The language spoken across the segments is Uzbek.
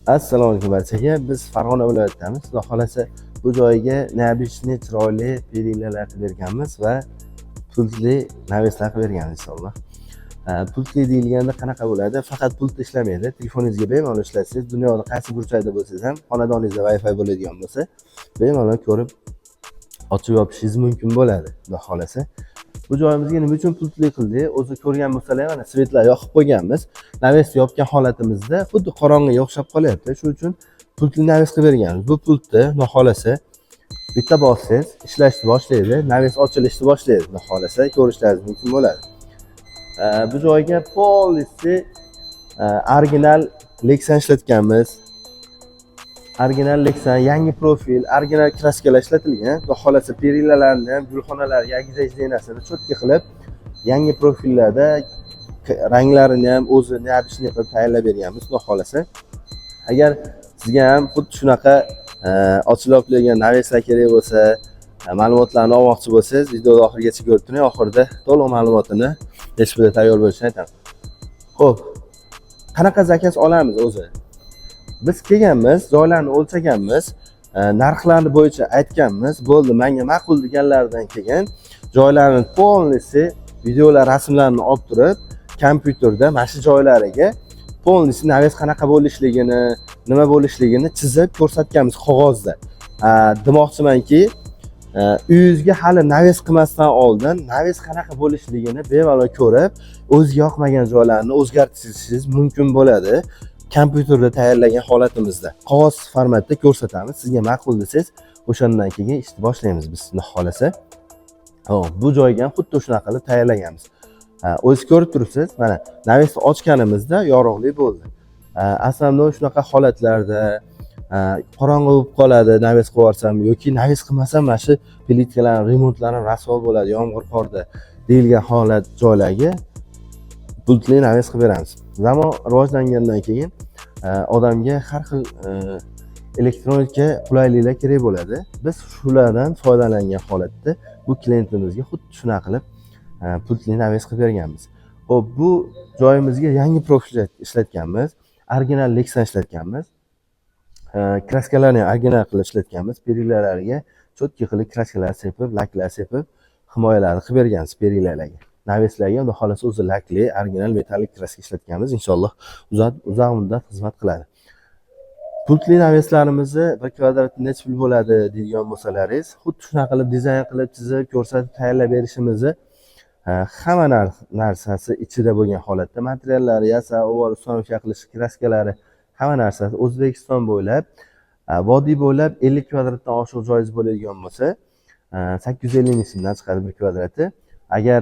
Assalomu alaykum barchaga. Biz Farg'ona viloyatidamiz. Xudo xolasa bu joyga neobычный chiroyli perinalar qilib berganmiz va pultli naveslar qilib berganmiz inshaalloh. Pultli deyilganda qanaqa bo'ladi? Faqat pult ishlamaydi. Telefoningizga bemalol ishlatsiz, dunyoda qaysi burchakda bo'lsangiz ham, xonadoningizda Wi-Fi bo'ladigan bo'lsa, bemalol ko'rib ochib yopishingiz mumkin bo'ladi, xudo xolasa. Bu joyimizga nima uchun pultli qildik? O'zi ko'rgan bo'lsalar, mana svetlar yoqib qo'yganmiz. Naves yopgan holatimizda xuddi qorong'iga o'xshab qolyapti. Shuning uchun pultli naves qilib berganmiz. Bu pultni xudo xolasa bitta bossangiz ishlashni boshlaydi, naves ochilishni boshlaydi. Xudo xolasa ko'rishlaringiz mumkin bo'ladi. Bu joyga polisi original Lexan ishlatganmiz. Original Lexan, yangi profil, original kraskalar ishlatilgan. Xudo xolasa perilalarni ham, gulxonalarga agizash zinasini cho'tka qilib, yangi profillarda ranglarini ham o'zi neobычный qilib tayyorlab berganmiz. Xudo xolasa. Agar sizga ham xuddi shunaqa ochilib qo'yilgan naveslar kerak bo'lsa, ma'lumotlarni olmoqchi bo'lsangiz, videoni oxirigacha ko'rib turing. Oxirida to'liq ma'lumotini teshbida tayyor bo'lishini aytaman. Xo'p, qanaqa zakaz olamiz o'zi? Biz kelganmiz, joylarni o'lchaganmiz, narxlarni bo'yicha aytganmiz, bo'ldi, menga ma'qul deganlardan keyin joylarni polnisi, videolar, rasmlarni olib turib, kompyuterda mana shu joylariga polnisi naves qanaqa bo'lishligini, nima bo'lishligini chizib ko'rsatganmiz qog'ozda. Demoqchimanki, uyingizga hali naves qilmasdan oldin naves qanaqa bo'lishligini bemalol ko'rib, o'ziga yoqmagan joylarni o'zgartirishingiz mumkin bo'ladi. Kompyuterda tayyorlagan holatimizda qog'oz formatda ko'rsatamiz. Sizga ma'qul desangiz, o'shandan keyin ishni boshlaymiz biz, xudo xolasa. Bu joyga ham xuddi shunaqa qilib tayyorlaganmiz. O'zingiz ko'rib turibsiz, mana navesni ochganimizda yorug'lik bo'ldi. Aslida shunaqa holatlarda qorong'i bo'lib qoladi, naves qilib yuborsam yoki naves qilmasam mana shu plitkalarning remontlari rasvo bo'ladi, yomg'ir qorda deyilgan holat joylarga pultli naves qilib beramiz. Zamon rivojlangandan keyin odamga har xil elektronika qulayliklar kerak bo'ladi. Biz shulardan foydalangan holatda bu klientimizga xuddi shunaqa qilib pultli naves qilib berganmiz. Xo'p, bu joyimizga yangi profil ishlatganmiz, original Lexan ishlatganmiz. Kraskalarni original qilib ishlatganmiz. Perilarga cho'tka qilib kraskalar sepib, laklar sepib, himoyalarni qilib berganmiz perilarga. Naveslarga xudo xolasa o'zi lakli, original metallik kraska ishlatganmiz. Inshaalloh uzoq muddat xizmat qiladi. Pultli naveslarimizni 1 kvadrat necha pul bo'ladi deydigan bo'lsalaringiz, xuddi shunaqa qilib dizayn qilib, chizib, ko'rsatib tayyorlab berishimizni hamma narsasi ichida bo'lgan holatda, materiallari, yasab, uстановка qilish, kraskalari, hamma narsasi O'zbekiston bo'ylab, vodiy bo'ylab 50 kvadratdan oshiq joyingiz bo'ladigan bo'lsa, 850 ming so'mdan chiqadi 1 kvadrati. Agar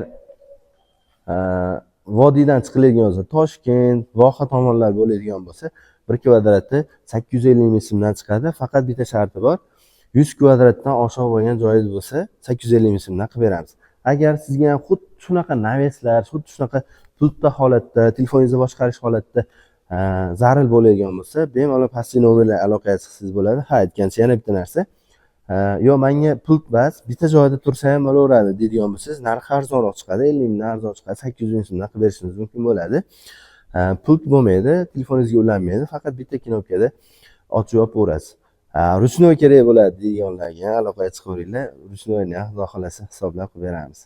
vodiydan chiqiladigan bo'lsa, Toshkent, Voha tomonlar bo'ladigan bo'lsa, 1 kvadrati 850 ming so'mdan chiqadi. Faqat bitta sharti bor. 100 kvadratdan oshiq bo'lgan joyingiz bo'lsa, 850 ming so'mdan qilib beramiz. Agar sizga ham xuddi shunaqa naveslar, xuddi shunaqa pultda holatda, telefoningizni boshqarish holatda zarur bo'ladigan bo'lsa, bemalol pastki nomerlarga aloqaga chiqsangiz bo'ladi. Ha, aytgancha yana bitta narsa. Yo, menga pult bas, bitta joyda tursa ham bo'laveradi deydigan bo'lsangiz, narxi arzonroq chiqadi, 50 mingdan arzon chiqadi, 800 ming so'mdan qilib berishingiz mumkin bo'ladi. Pult bo'lmaydi, telefoningizga ulanmaydi, faqat bitta knopkada ochib yopaverasiz. Ruchnoy kerak bo'ladi deydiganlarga aloqaga chiqaveringlar. Ruchnoyni ham xudo xolasa hisoblab qilib beramiz.